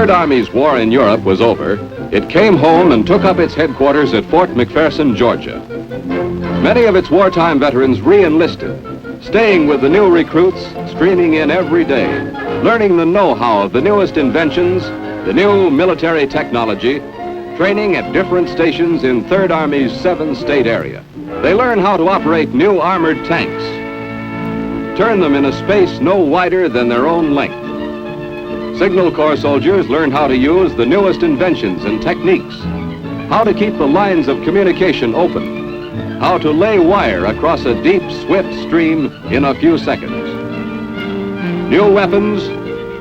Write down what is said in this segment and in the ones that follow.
Third Army's war in Europe was over, it came home and took up its headquarters at Fort McPherson, Georgia. Many of its wartime veterans re-enlisted, staying with the new recruits, streaming in every day, learning the know-how of the newest inventions, the new military technology, training at different stations in Third Army's 7-state area. They learn how to operate new armored tanks, turn them in a space no wider than their own length. Signal Corps soldiers learn how to use the newest inventions and techniques, how to keep the lines of communication open, how to lay wire across a deep, swift stream in a few seconds. New weapons,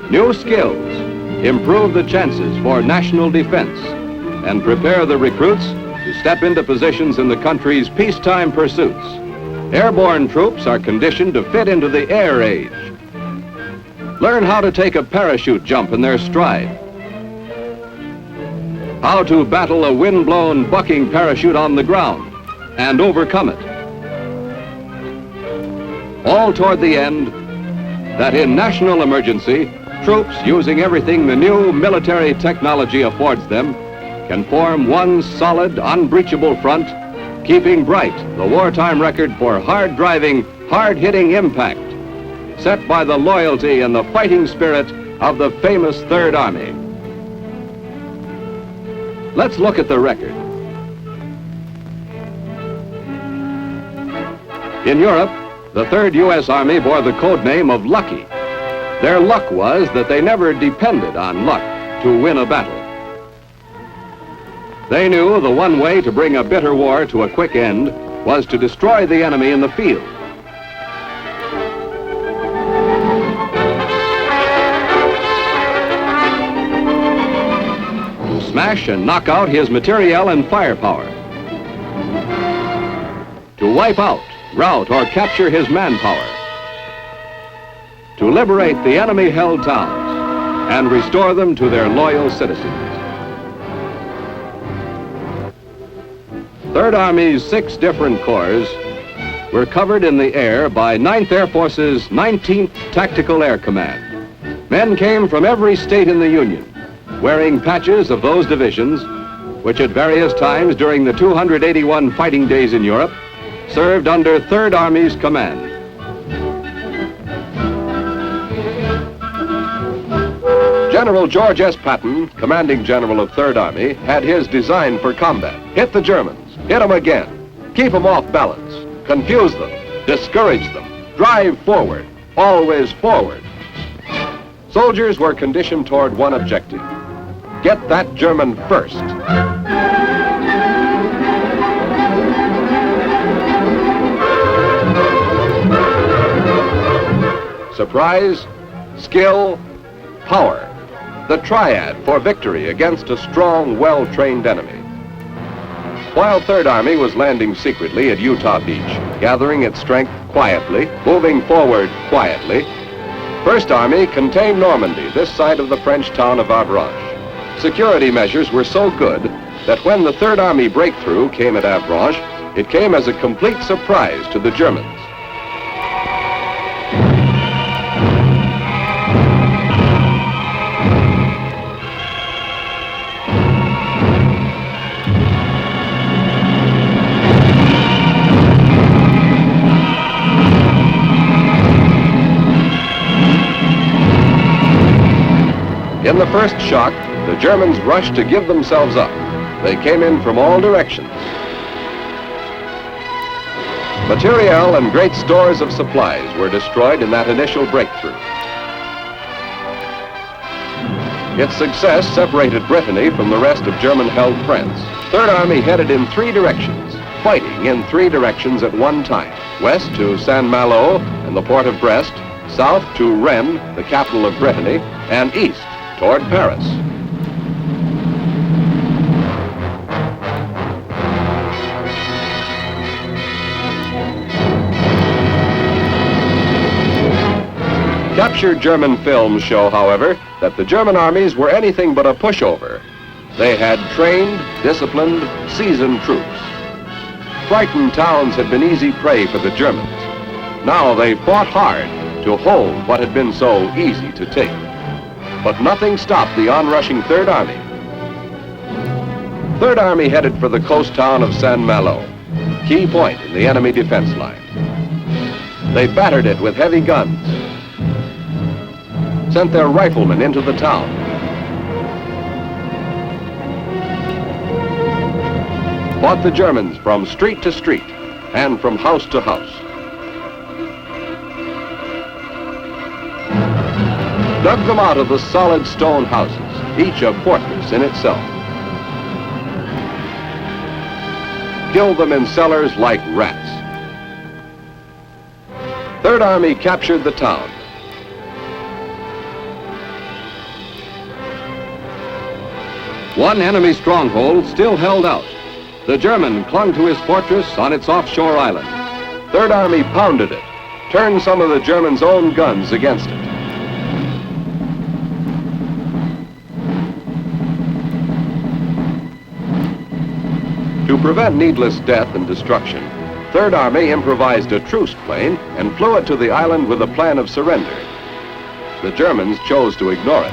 new skills improve the chances for national defense and prepare the recruits to step into positions in the country's peacetime pursuits. Airborne troops are conditioned to fit into the air age. Learn how to take a parachute jump in their stride, how to battle a wind-blown bucking parachute on the ground and overcome it. All toward the end, that in national emergency, troops using everything the new military technology affords them can form one solid, unbreachable front, keeping bright the wartime record for hard-driving, hard-hitting impact set by the loyalty and the fighting spirit of the famous Third Army. Let's look at the record. In Europe, the Third U.S. Army bore the code name of Lucky. Their luck was that they never depended on luck to win a battle. They knew the one way to bring a bitter war to a quick end was to destroy the enemy in the field. To smash and knock out his materiel and firepower. To wipe out, rout, or capture his manpower. To liberate the enemy-held towns and restore them to their loyal citizens. Third Army's 6 different corps were covered in the air by 9th Air Force's 19th Tactical Air Command. Men came from every state in the Union, wearing patches of those divisions, which at various times during the 281 fighting days in Europe, served under Third Army's command. General George S. Patton, commanding general of Third Army, had his design for combat. Hit the Germans, hit them again, keep them off balance, confuse them, discourage them, drive forward, always forward. Soldiers were conditioned toward one objective: get that German first. Surprise, skill, power. The triad for victory against a strong, well-trained enemy. While Third Army was landing secretly at Utah Beach, gathering its strength quietly, moving forward quietly, First Army contained Normandy, this side of the French town of Avranches. Security measures were so good that when the Third Army breakthrough came at Avranches, it came as a complete surprise to the Germans. In the first shock, the Germans rushed to give themselves up. They came in from all directions. Materiel and great stores of supplies were destroyed in that initial breakthrough. Its success separated Brittany from the rest of German-held France. Third Army headed in 3 directions, fighting in 3 directions at one time. West to Saint-Malo and the port of Brest, south to Rennes, the capital of Brittany, and east toward Paris. Captured German films show, however, that the German armies were anything but a pushover. They had trained, disciplined, seasoned troops. Frightened towns had been easy prey for the Germans. Now they fought hard to hold what had been so easy to take. but nothing stopped the onrushing Third Army. Third Army headed for the coast town of Saint-Malo, key point in the enemy defense line. They battered it with heavy guns, sent their riflemen into the town. Fought the Germans from street to street and from house to house. Dug them out of the solid stone houses, each a fortress in itself. Killed them in cellars like rats. Third Army captured the town. One enemy stronghold still held out. The German clung to his fortress on its offshore island. Third Army pounded it, turned some of the Germans' own guns against it. To prevent needless death and destruction, Third Army improvised a truce plane and flew it to the island with a plan of surrender. The Germans chose to ignore it.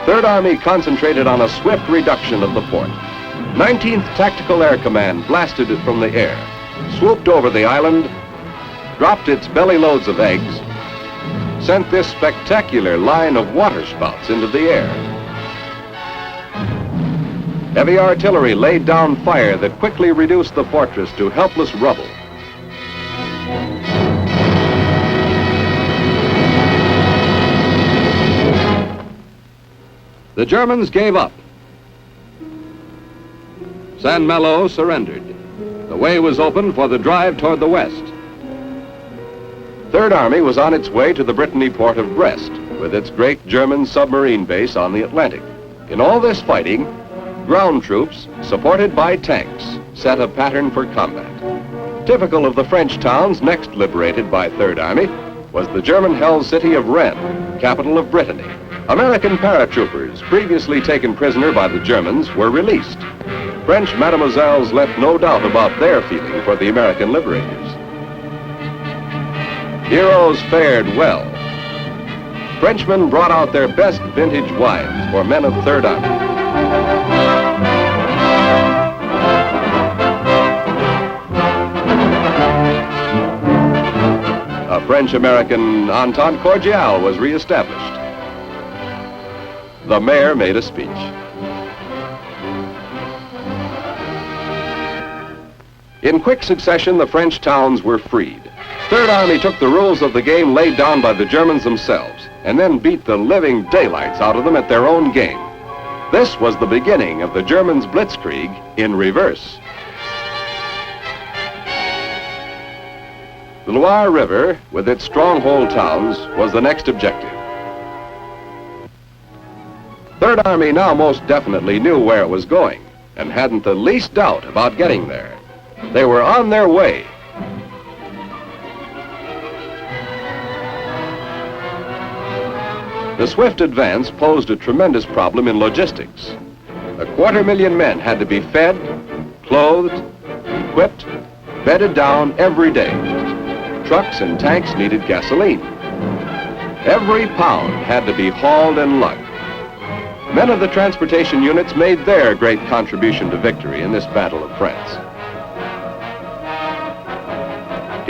Third Army concentrated on a swift reduction of the fort. 19th Tactical Air Command blasted it from the air, swooped over the island, dropped its belly loads of eggs, sent this spectacular line of waterspouts into the air. Heavy artillery laid down fire that quickly reduced the fortress to helpless rubble. The Germans gave up. Saint-Malo surrendered. The way was open for the drive toward the west. Third Army was on its way to the Brittany port of Brest, with its great German submarine base on the Atlantic. In all this fighting, ground troops, supported by tanks, set a pattern for combat. Typical of the French towns next liberated by Third Army was the German-held city of Rennes, capital of Brittany. American paratroopers, previously taken prisoner by the Germans, were released. French mademoiselles left no doubt about their feeling for the American liberators. Heroes fared well. Frenchmen brought out their best vintage wines for men of Third Army. A French-American entente cordiale was reestablished. The mayor made a speech. In quick succession, the French towns were freed. Third Army took the rules of the game laid down by the Germans themselves and then beat the living daylights out of them at their own game. This was the beginning of the Germans' blitzkrieg in reverse. The Loire River, with its stronghold towns, was the next objective. Third Army now most definitely knew where it was going and hadn't the least doubt about getting there. They were on their way. The swift advance posed a tremendous problem in logistics. 250,000 men had to be fed, clothed, equipped, bedded down every day. Trucks and tanks needed gasoline. Every pound had to be hauled and lugged. Men of the transportation units made their great contribution to victory in this Battle of France.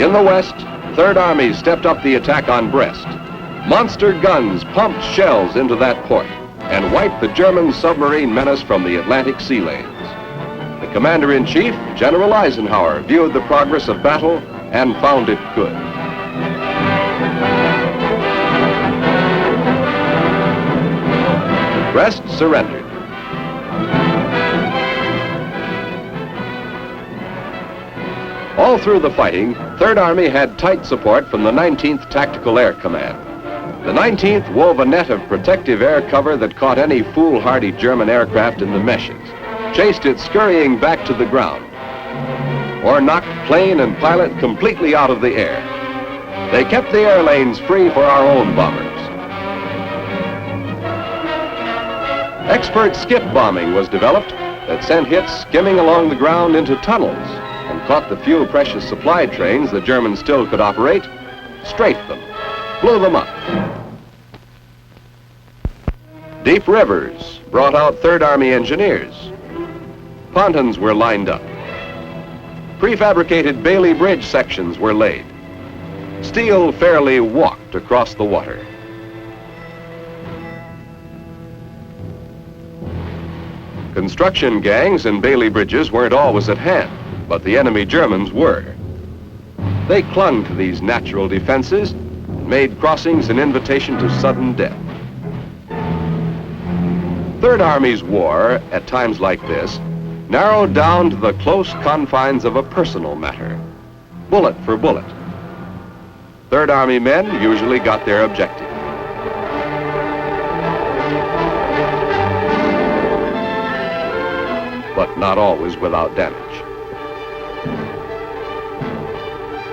In the west, Third Army stepped up the attack on Brest. Monster guns pumped shells into that port and wiped the German submarine menace from the Atlantic sea lanes. The Commander-in-Chief, General Eisenhower, viewed the progress of battle and found it good. Brest surrendered. All through the fighting, Third Army had tight support from the 19th Tactical Air Command. The 19th wove a net of protective air cover that caught any foolhardy German aircraft in the meshes, chased it scurrying back to the ground, or knocked plane and pilot completely out of the air. They kept the air lanes free for our own bombers. Expert skip bombing was developed that sent hits skimming along the ground into tunnels and caught the few precious supply trains the Germans still could operate strafed them, blew them up. Deep rivers brought out Third Army engineers. Pontons were lined up. Prefabricated Bailey Bridge sections were laid. Steel fairly walked across the water. Construction gangs and Bailey bridges weren't always at hand, but the enemy Germans were. They clung to these natural defenses and made crossings an invitation to sudden death. Third Army's war, at times like this, narrowed down to the close confines of a personal matter, bullet for bullet. Third Army men usually got their objective. But not always without damage.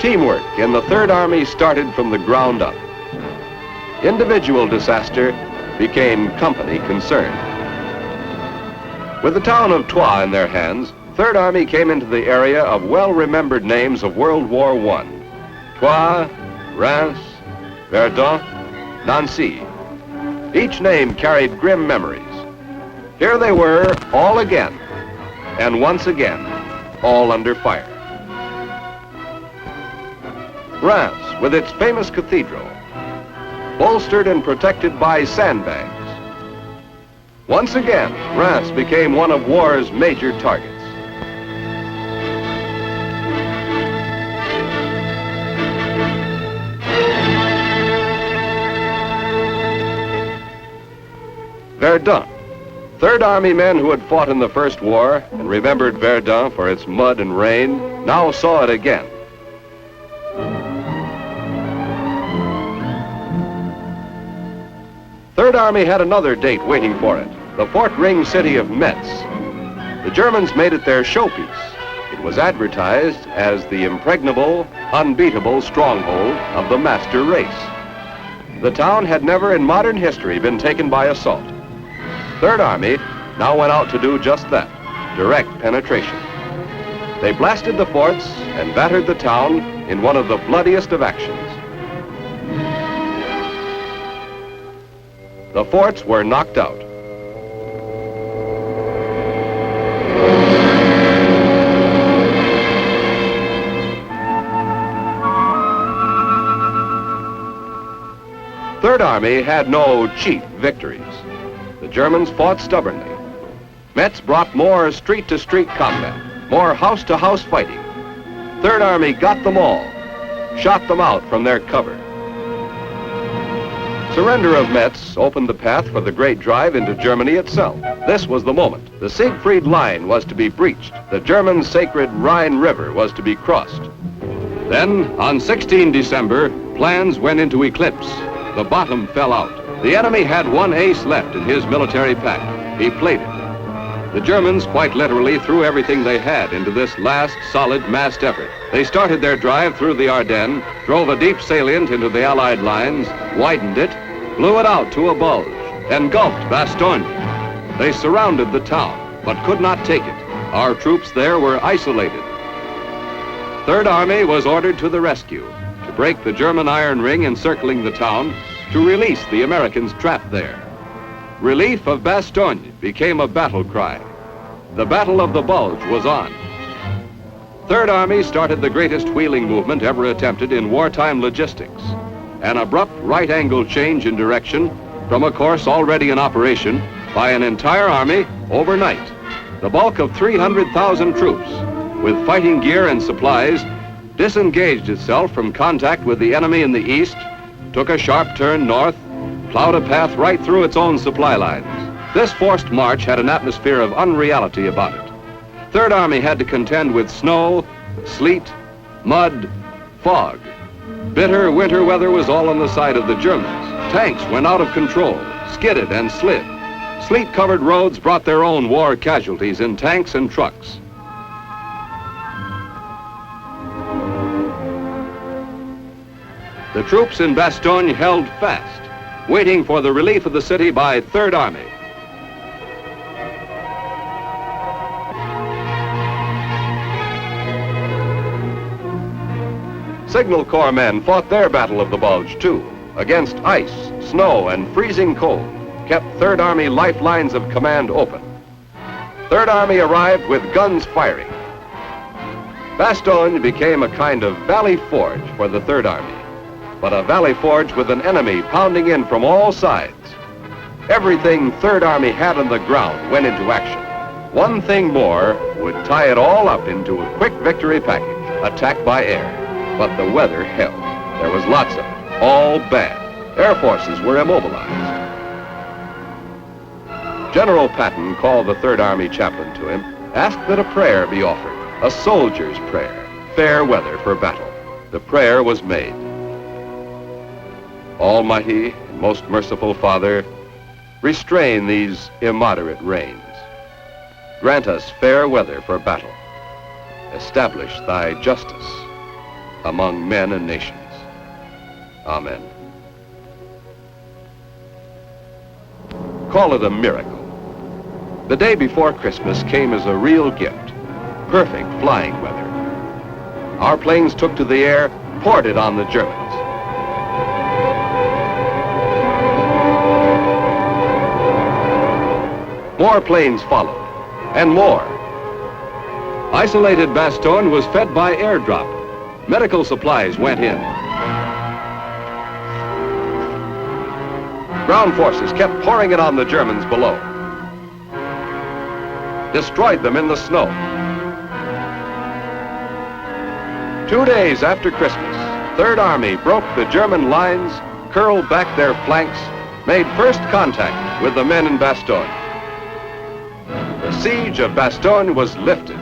Teamwork in the Third Army started from the ground up. Individual disaster became company concern. With the town of Troyes in their hands, Third Army came into the area of well-remembered names of World War I. Troyes, Reims, Verdun, Nancy. Each name carried grim memories. Here they were, all again, and once again, all under fire. Reims, with its famous cathedral, bolstered and protected by sandbags. Once again, Reims became one of war's major targets. Verdun. Third Army men who had fought in the First War and remembered Verdun for its mud and rain now saw it again. Third Army had another date waiting for it, the Fort Ring city of Metz. The Germans made it their showpiece. It was advertised as the impregnable, unbeatable stronghold of the master race. The town had never in modern history been taken by assault. Third Army now went out to do just that, direct penetration. They blasted the forts and battered the town in one of the bloodiest of actions. The forts were knocked out. Third Army had no cheap victories. The Germans fought stubbornly. Metz brought more street-to-street combat, more house-to-house fighting. Third Army got them all, shot them out from their cover. Surrender of Metz opened the path for the great drive into Germany itself. This was the moment. The Siegfried Line was to be breached. The German sacred Rhine River was to be crossed. Then, on 16 December, plans went into eclipse. The bottom fell out. The enemy had one ace left in his military pack. He played it. The Germans quite literally threw everything they had into this last solid massed effort. They started their drive through the Ardennes, drove a deep salient into the Allied lines, widened it, blew it out to a bulge, engulfed Bastogne. They surrounded the town, but could not take it. Our troops there were isolated. Third Army was ordered to the rescue, to break the German iron ring encircling the town, to release the Americans trapped there. Relief of Bastogne became a battle cry. The Battle of the Bulge was on. Third Army started the greatest wheeling movement ever attempted in wartime logistics. An abrupt right-angle change in direction from a course already in operation by an entire army overnight. The bulk of 300,000 troops, with fighting gear and supplies, disengaged itself from contact with the enemy in the east, took a sharp turn north, plowed a path right through its own supply lines. This forced march had an atmosphere of unreality about it. Third Army had to contend with snow, sleet, mud, fog. Bitter winter weather was all on the side of the Germans. Tanks went out of control, skidded and slid. Sleet-covered roads brought their own war casualties in tanks and trucks. The troops in Bastogne held fast, waiting for the relief of the city by Third Army. Signal Corps men fought their Battle of the Bulge, too, against ice, snow, and freezing cold, kept Third Army lifelines of command open. Third Army arrived with guns firing. Bastogne became a kind of valley forge for the Third Army, but a valley forge with an enemy pounding in from all sides. Everything Third Army had on the ground went into action. One thing more would tie it all up into a quick victory package, attack by air. But the weather held. There was lots of it, all bad. Air forces were immobilized. General Patton called the Third Army chaplain to him, asked that a prayer be offered, a soldier's prayer, fair weather for battle. The prayer was made. Almighty and most merciful Father, restrain these immoderate rains. Grant us fair weather for battle. Establish thy justice among men and nations. Amen. Call it a miracle. The day before Christmas came as a real gift. Perfect flying weather. Our planes took to the air, poured it on the Germans. More planes followed, and more. Isolated Bastogne was fed by airdrop. Medical supplies went in. Ground forces kept pouring it on the Germans below. Destroyed them in the snow. 2 days after Christmas, Third Army broke the German lines, curled back their flanks, made first contact with the men in Bastogne. The siege of Bastogne was lifted.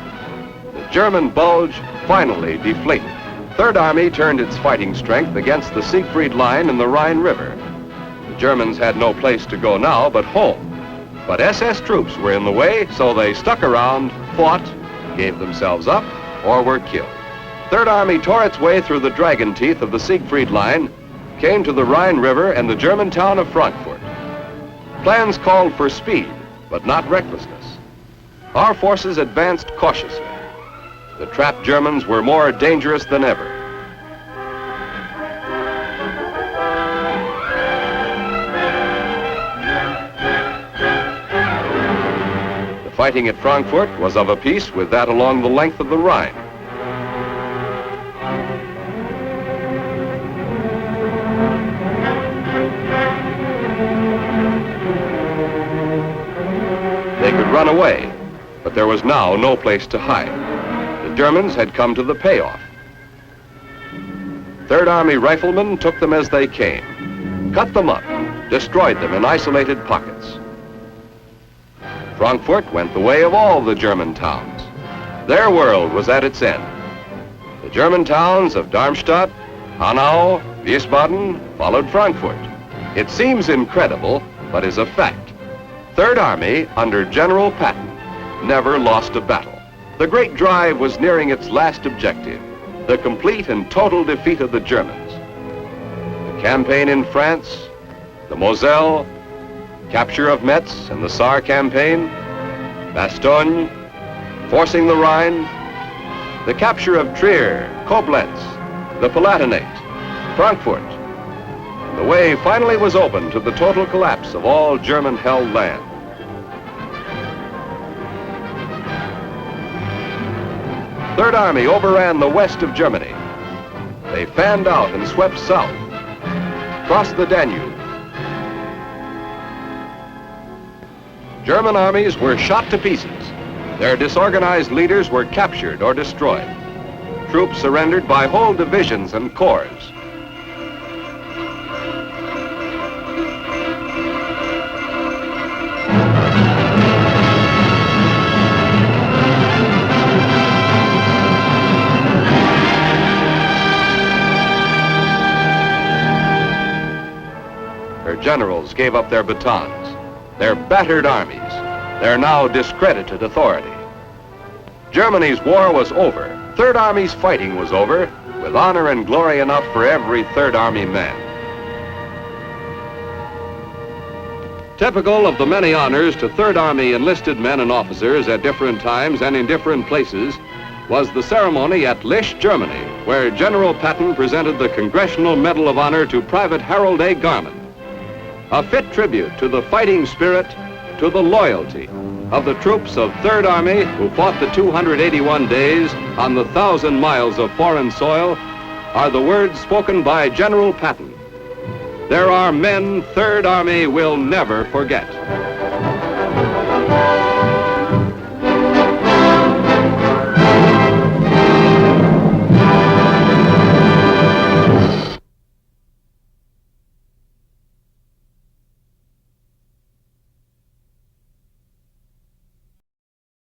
The German bulge finally deflated. Third Army turned its fighting strength against the Siegfried Line and the Rhine River. The Germans had no place to go now but home. But SS troops were in the way, so they stuck around, fought, gave themselves up, or were killed. Third Army tore its way through the dragon teeth of the Siegfried Line, came to the Rhine River and the German town of Frankfurt. Plans called for speed, but not recklessness. Our forces advanced cautiously. The trapped Germans were more dangerous than ever. The fighting at Frankfurt was of a piece with that along the length of the Rhine. They could run away, but there was now no place to hide. The Germans had come to the payoff. Third Army riflemen took them as they came, cut them up, destroyed them in isolated pockets. Frankfurt went the way of all the German towns. Their world was at its end. The German towns of Darmstadt, Hanau, Wiesbaden followed Frankfurt. It seems incredible, but is a fact. Third Army, under General Patton, never lost a battle. The great drive was nearing its last objective, the complete and total defeat of the Germans. The campaign in France, the Moselle, capture of Metz and the Saar campaign, Bastogne, forcing the Rhine, the capture of Trier, Koblenz, the Palatinate, Frankfurt. The way finally was open to the total collapse of all German-held land. Third Army overran the west of Germany. They fanned out and swept south, crossed the Danube. German armies were shot to pieces. Their disorganized leaders were captured or destroyed. Troops surrendered by whole divisions and corps. Generals gave up their batons, their battered armies, their now discredited authority. Germany's war was over. Third Army's fighting was over, with honor and glory enough for every Third Army man. Typical of the many honors to Third Army enlisted men and officers at different times and in different places was the ceremony at Lisch, Germany, where General Patton presented the Congressional Medal of Honor to Private Harold A. Garman. A fit tribute to the fighting spirit, to the loyalty of the troops of Third Army who fought the 281 days on the 1,000 miles of foreign soil are the words spoken by General Patton. There are men Third Army will never forget.